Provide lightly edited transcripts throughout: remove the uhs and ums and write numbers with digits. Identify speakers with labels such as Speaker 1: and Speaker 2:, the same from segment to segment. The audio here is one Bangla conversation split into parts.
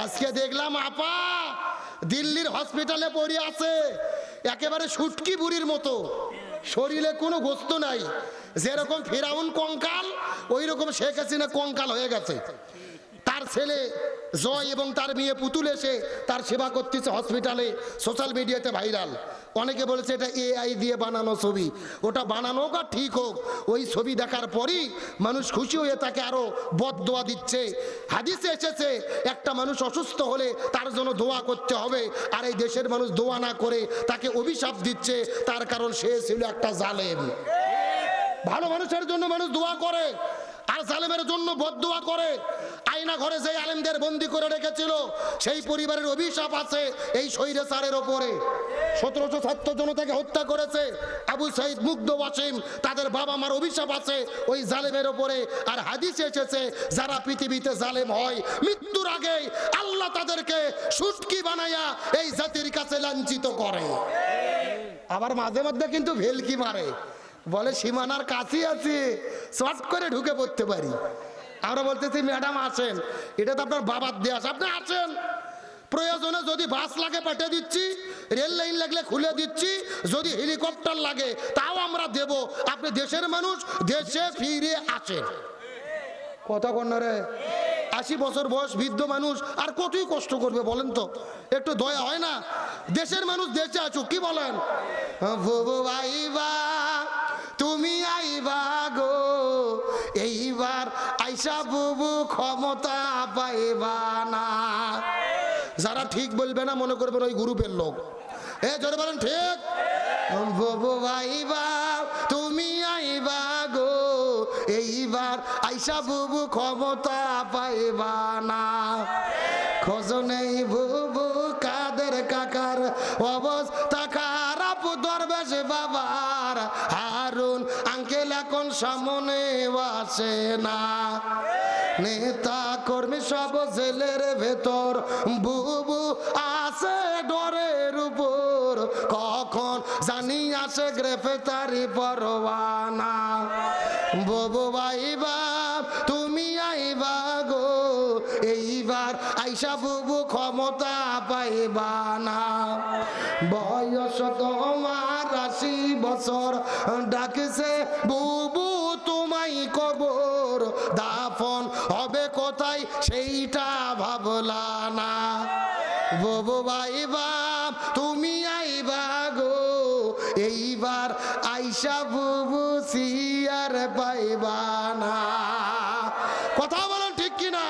Speaker 1: আজকে দেখলাম আপা দিল্লির হসপিটালে পড়ে আছে, একেবারে শুটকি বুড়ির মতো, শরীরে কোনো গোস্ত নাই। যেরকম ফেরাউন কঙ্কাল, ওই রকম শেখ হাসিনা কঙ্কাল হয়ে গেছে। তার ছেলে জয় এবং তার মেয়ে পুতুল এসে তার সেবা করতেছে হসপিটালে, সোশ্যাল মিডিয়াতে ভাইরাল। অনেকে বলেছে এটা এআই দিয়ে বানানো ছবি। ওটা বানানো হোক আর ঠিক হোক, ওই ছবি দেখার পরই মানুষ খুশি হয়ে তাকে আরো বদদোয়া দিচ্ছে। হাদিসে এসেছে একটা মানুষ অসুস্থ হলে তার জন্য দোয়া করতে হবে, আর এই দেশের মানুষ দোয়া না করে তাকে অভিশাপ দিচ্ছে, তার কারণ সে ছিল একটা জালেম। ভালো মানুষের জন্য মানুষ দোয়া করে আর জালেমের জন্য বদদোয়া করে। আয়না ঘরে যে আলেমদের বন্দী করে রেখেছিল সেই পরিবারের অভিশাপ আছে এই স্বৈরাচারের ওপরে। 1700 ছাত্র জনতাকে হত্যা করেছে আবু সাইদ, মুগ্ধ, ওয়াসিম, তাদের বাবা মার অভিশাপ আছে ওই জালেমের ওপরে। আর হাদিসে এসেছে যারা পৃথিবীতে জালেম হয় মৃত্যুর আগে আল্লাহ তাদেরকে শুটকি বানায়া এই জাতির কাছে লাঞ্ছিত করে। আবার মাঝে মধ্যে কিন্তু ভেলকি মারে, বলে সীমানার কাছে আছে, শর্ট করে ঢুকে পড়তে পারি। আমরা বলতেছি ম্যাডাম আসেন, এটা তো আপনার বাবার দেশ, আপনি আসেন, প্রয়োজনে যদি বাস লাগে পাঠিয়ে দিচ্ছি, রেল লাইন লাগলে খুলে দিচ্ছি, যদি হেলিকপ্টার লাগে তাও আমরা দেব, আপনি দেশের মানুষ, দেশে ফিরে আসেন। কথা কন রে, 80 বছর বয়স বৃদ্ধ মানুষ আর কতই কষ্ট করবে বলেন তো, একটু দয়া হয় না? দেশের মানুষ দেশে আছো, কি বলেন? তুমি আইবা গো এইবার, আইসা বুবু ক্ষমতা পাইবা না। যারা ঠিক বলবে না মনে করবেন ওই গ্রুপের লোক। এ জোরে বলেন ঠিক। বুবু আইবা, তুমি আইবা গো এইবার, আইসা বুবু ক্ষমতা পাইবা না। খোঁজ নেই বুবু কাদের কাকার অবস্থা খারাপ, দরবেশ বাবার হারুন আঙ্কেল এখন সামনে আসে না। নেতা কর্মী সব জেলের ভেতর, বুবু আছে ডরের উপর, কখন জানি আসে গ্রেফতারি পরোয়ানা। বুবু আইবা, তুমি আইবা গো এইবার, আইসা বুবু ক্ষমতা পাইবা না। বয়স তোমার 80 বছর, ডাকছে বুবু তোমায় কবর, দাফন হবে কোথায় সেইটা ভাবলা না। বুবু আইবা, তুমি আইবা গো এইবার, আইসা বুবু সিয়ার পাইবা না। কথা বলেন ঠিক কিনা?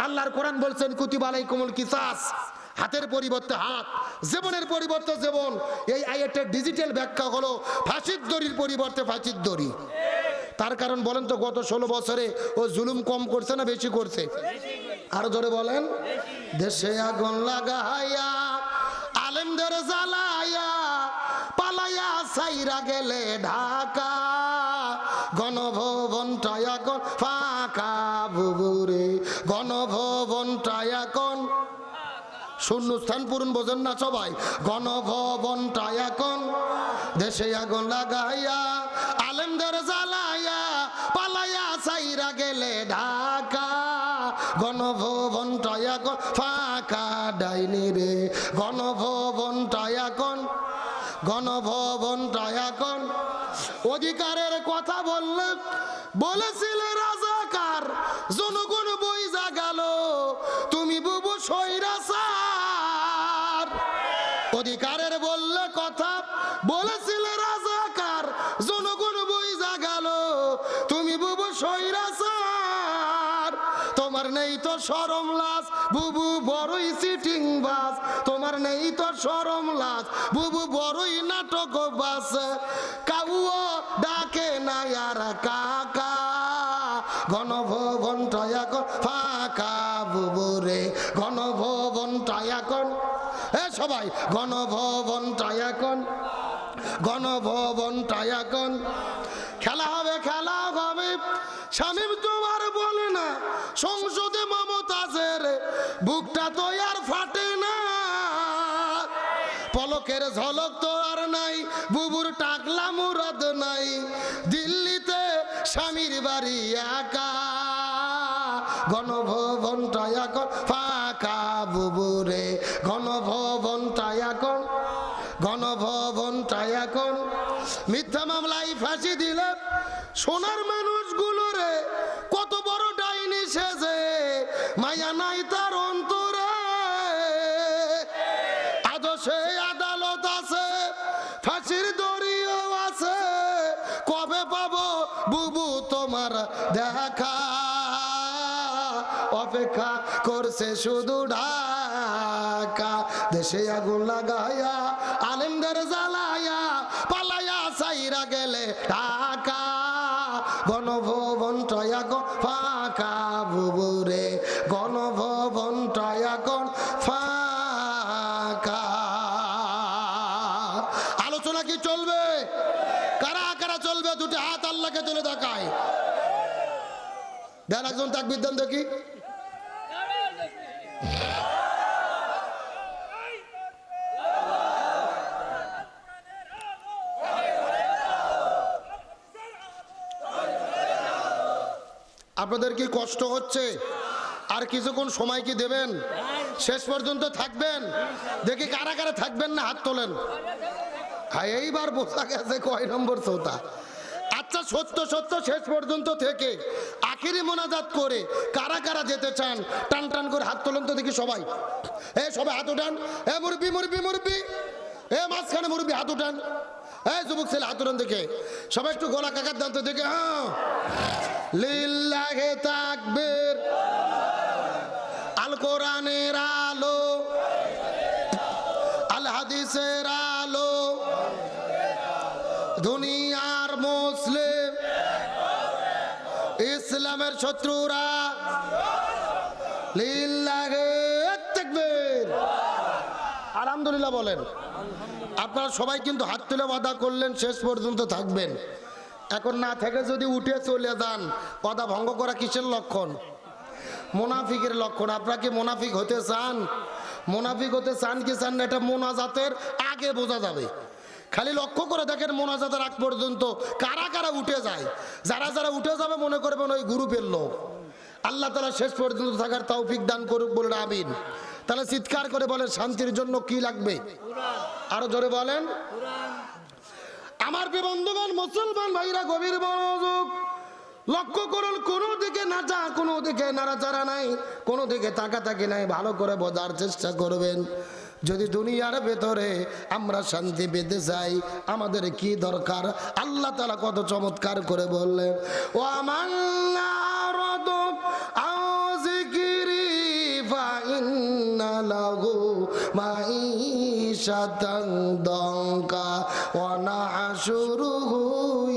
Speaker 1: আল্লাহর কোরআন বলছেন কুতিবা আলাইকুমুল কিসাস, হাতের পরিবর্তে হাত, জীবনের পরিবর্তে জীবন। এই আয়াতের ডিজিটাল ব্যাখ্যা হলো ফাঁসির দড়ির পরিবর্তে ফাঁসির দড়ি। তার কারণ বলেন তো, গত 16 বছরে ও জুলুম কম করছে না বেশি করছে? আরো ধরে বলেন। দেশে আগুন লাগাইয়া আলেমদের জ্বালাইয়া পালাইয়া সাইরা গেলে ঢাকা, গণভবনটা এখন ফাঁকা বুবুরে, গণভবনটা এখন শূন্যস্থান পূরণ, বোঝেন না সবাই? গণভবনটা এখন, দেশে আগুন লাগাইয়া আলেমদের জ্বালাইয়া পালাইয়া সাইরা গেলে ঢাকা, গণভবনটা এখন ফাঁকা ডাইনি রে, গণভবনটা এখন, গণভবনটা এখন। অধিকারের কথা বললে বলেছিলে রাজাকার, জনগণ বইজা গেল তুমি বুবু স্বৈরাচার। অধিকারের বললে কথা বলেছিলে রাজাকার, জনগণ বইজা গেল তুমি বুবু স্বৈরাচার। তোমার নেই তো শরম লাজ বুবু, বড়ই চিটিং বাজ, তোমার নেই তো শরম লাজ বুবু, বড়ই নাটক বাস। কাউও ডাকে না আর কাকা, গণভবনটা এখন ফাঁকা বুবুরে, গণভবনটা এখন। এ সবাই, গণভবনটা এখন, গণভবনটা এখন। খেলা হবে, খেলা হবে। শামীম তোমার বলে না সংসদে মমতাজের বুকটা তো আর ফাটে না, পলকের ঝলক তো আর নাই, বুবুর টাকলা মুরাদ নাই, দিল্লিতে স্বামীর বাড়ি একা, গণভবনটা এখন ফাঁকা বুবুরে গণভবনটা এখন মিথ্যা মামলায় ফাঁসি দিলে সোনার মানুষগুলো রে কত বড় ডাইনি সেজে মায়া নাই তার অন্তরে আজও সে আদালত আছে ফাঁসির দড়িও আছে কবে পাবো বুবু তোমার দেখা অপেক্ষা করছে শুধু ঢাকা দেশে আগুন লাগায়া আলেমদের জ্বালায়া পালায়া সাইরা গেলে ঢাকা গণভবনটা এখন ফাঁকা বুবুরে গণভবনটা এখন ফাঁকা। আলোচনা কি চলবে? কারা কারা চলবে? দুটি হাত আল্লাহকে তুলে দেখায়। দেন একজন তাকবীর দেন দেখি। আপনাদের কি কষ্ট হচ্ছে? আর কিছুক্ষণ সময় কি দেবেন? শেষ পর্যন্ত থাকবেন? দেখি কারা কারা থাকবেন না হাত তোলেন। হ্যাঁ, এইবার বোঝা গেছে কয় নম্বর শ্রোতা। আচ্ছা, সত্য শেষ পর্যন্ত থেকে আখিরি মোনাজাত করে কারা কারা যেতে চান টান টান করে হাত তোলেন তো দেখি সবাই। সবাই হাত উঠান। মুরব্বি মাঝখানে মুরব্বি হাত উঠান। যুবক ছেলে হাত উঠান দেখে সবাই একটু গলা কাকার দান তো দেখে। হ্যাঁ, লিল্লাহে তাকবীর। আল কোরআনের আলো, আল হাদিসের আলো, দুনিয়ার মুসলিম ইসলামের শত্রুরা লিল্লাহে তাকবীর। আলহামদুলিল্লাহ বলেন। আপনারা সবাই কিন্তু হাত তুলে ওয়াদা করলেন শেষ পর্যন্ত থাকবেন। এখন না থেকে যদি উঠে চলে যান, ওয়াদা ভঙ্গ করা কিসের লক্ষণ? মুনাফিকের লক্ষণ। আপনারা কি মুনাফিক হতে চান? মুনাফিক হতে চান কি চান না, এটা মোনাজাতের আগে বোঝা যাবে। খালি লক্ষ্য করে দেখেন মোনাজাতের আগ পর্যন্ত কারা কারা উঠে যায়। যারা যারা উঠে যাবে মনে করবেন ওই গ্রুপের লোক। আল্লাহ তাআলা শেষ পর্যন্ত থাকার তৌফিক দান করুক, বলুন আমিন। তাহলে চিৎকার করে বলেন শান্তির জন্য কি লাগবে? আরো জোরে বলেন। আমার বন্ধুগণ, মুসলমান ভাইরা, গভীর মনোযোগ লক্ষ্য করুন। কোনো দিকে নাচা, কোনো দিকে নাড়াচাড়া নাই, কোনো দিকে তাকাতাকি নাই। ভালো করে বোঝার চেষ্টা করবেন। যদি দুনিয়ার ভেতরে আমরা শান্তি পেতে চাই, আমাদের কি দরকার? আল্লাহ তাআলা কত চমৎকার করে বললেন, ও আমান্না রাদু আযিকিরি ফা ইন্না লাহু মাঈশাতান দাঙ্কা ওয়া নাহশুরুহু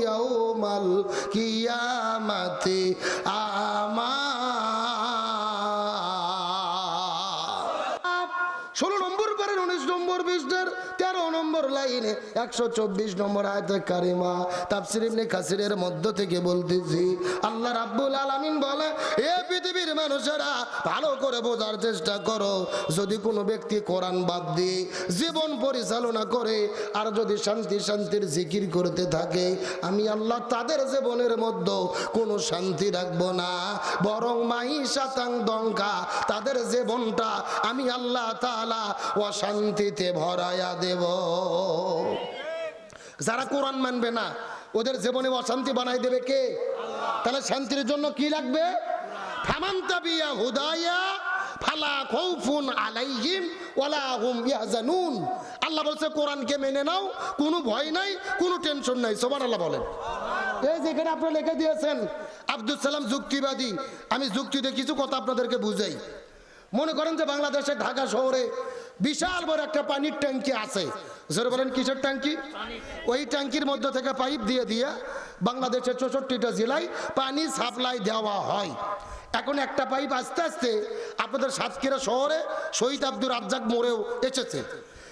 Speaker 1: ইয়াউমাল কিয়ামাতি আমা। 16 নম্বর পারের 19 নম্বর পৃষ্ঠার 13 নম্বর লাইনে 124 নম্বর আয়াতে কারিমা তাফসীর ইবনে কাসিরের মধ্য থেকে বলতেছি, আল্লাহ রাব্বুল আলামিন বলে, এ পৃথিবীর মানুষেরা ভালো করে বোঝার চেষ্টা করো। যদি কোনো ব্যক্তি কোরআন বাদ দিয়ে জীবন পরিচালনা করে আর যদি শান্তির জিকির করতে থাকে, আমি আল্লাহ তাদের জীবনের মধ্যে কোনো শান্তি রাখবো না, বরং মাঈশাতান দঙ্কা, তাদের জীবনটা আমি আল্লাহ তাআলা অশান্তিতে ভরায়া দেব। যারা কোরআন মানবে না ওদের জীবনে অশান্তি বানাই দেবে কে? তাহলে শান্তির জন্য কি লাগবে? ফামান তাবিয়া হুদায়া ফালা খাউফুন আলাইহিম ওয়ালা হুম ইয়াহজানুন। আল্লাহ বলছে কোরআনকে মেনে নাও, কোনো ভয় নাই, কোনো টেনশন নাই। সুবহানাল্লাহ বলেন। এই যেখানে আপনারা লিখে দিয়েছেন আব্দুল সালাম যুক্তিবাদী, আমি যুক্তিতে কিছু কথা আপনাদেরকে বুঝাই। মনে করেন যে বাংলাদেশে ঢাকা শহরে বিশাল বড় একটা পানির ট্যাঙ্কি আছে। জোরে বলেন, কিসের ট্যাঙ্কি? ওই ট্যাঙ্কির মধ্যে থেকে পাইপ দিয়ে দিয়ে বাংলাদেশের 64টা জেলায় পানি সাপ্লাই দেওয়া হয়। এখন একটা পাইপ আস্তে আস্তে আপনাদের সাতক্ষীরা শহরে শহীদ আব্দুর রাজ্জাক মোড়েও এসেছে।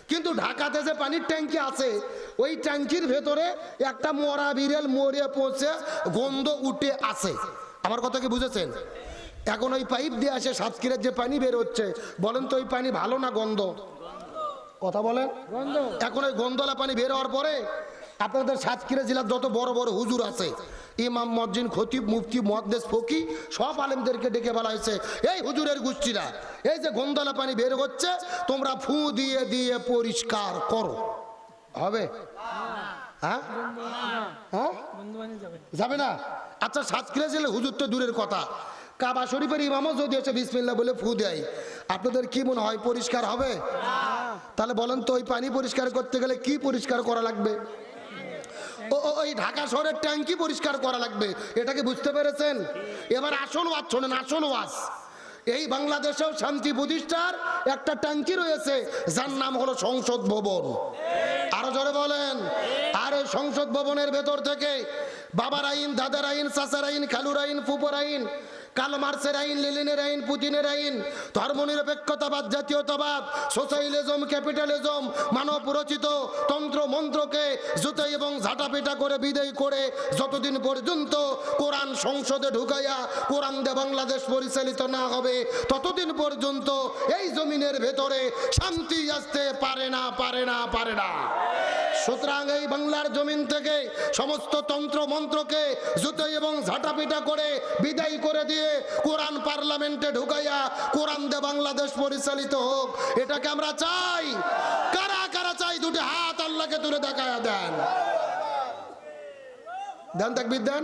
Speaker 1: কিন্তু ঢাকাতে যে পানির ট্যাঙ্কি আছে ওই ট্যাঙ্কির ভেতরে একটা মরা বিড়াল মরে পৌঁছে গন্ধ উঠে আছে। আমার কথা কি বুঝেছেন? এখন ওই পাইপ দিয়ে আসে সাতক্ষীরার যে পানি বের হচ্ছে, বলেন তো ওই পানি ভালো না গন্ধ? কথা বলেন। এখন ওই গন্ধলা পানি বের হওয়ার পরে আপনাদের সাতক্ষীরা জেলার যত বড় বড় হুজুর আছে, ইমাম, মজ্জিন, খতিব, মুফতি, মুহাদ্দিস, ফকি, সব আলেমদেরকে ডেকে বলা হয়েছে, এই হুজুরের গোষ্ঠীরা, এই যে গন্ডালা পানি বের হচ্ছে, তোমরা ফু দিয়ে দিয়ে পরিষ্কার করো। হবে? হ্যাঁ হ্যাঁ, যাবে না? আচ্ছা, সাতক্ষীরা জেলে হুজুর তো দূরের কথা, কাবা শরীফের ইমামও যদি এসে বিসমিল্লাহ বলে ফু দেয়, আপনাদের কি মনে হয় পরিষ্কার হবে? তাহলে বলেন তো, ওই পানি পরিষ্কার করতে গেলে কি পরিষ্কার করা লাগবে? ওই ঢাকা শহরের ট্যাঙ্কি পরিষ্কার করা লাগবে। এটাকে বুঝতে পেরেছেন? এবার আসল ওয়াজ শোনেন, আসল ওয়াজ। এই বাংলাদেশেও শান্তি প্রতিষ্ঠার একটা ট্যাঙ্কি রয়েছে, যার নাম হলো সংসদ ভবন। আরো জোরে বলেন। আর এই সংসদ ভবনের ভেতর থেকে বাবার আইন, দাদার আইন, চাচার আইন, খালুর আইন, ফুপর আইন, কার্ল মার্ক্সের আইন, লেনিনের আইন, পুতিনের আইন, ধর্মনিরপেক্ষতাবাদ, জাতীয়তাবাদ, সোশ্যালিজম, ক্যাপিটালিজম, মানব রচিত তন্ত্র মন্ত্রকে জুতাই এবং ঝাঁটাপিটা করে বিদায় করে যতদিন পর্যন্ত কোরআন সংসদে ঢুকাইয়া কোরআন দিয়ে বাংলাদেশ পরিচালিত না হবে, ততদিন পর্যন্ত এই জমিনের ভেতরে শান্তি আসতে পারে না, পারে না, পারে না। সুতরাং এই বাংলার জমিন থেকে সমস্ত তন্ত্র মন্ত্রকে জুতাই এবং ঝাঁটাপিটা করে বিদায় করে দিয়ে কোরআন পার্লামেন্টে ঢুকাইয়া কোরআন দিয়ে বাংলাদেশ পরিচালিত হোক, এটাকে আমরা চাই। কারা কারা চাই? দুটি হাত আল্লাহকে তুলে দেখায়া দেন, দেন তাকবীর দেন।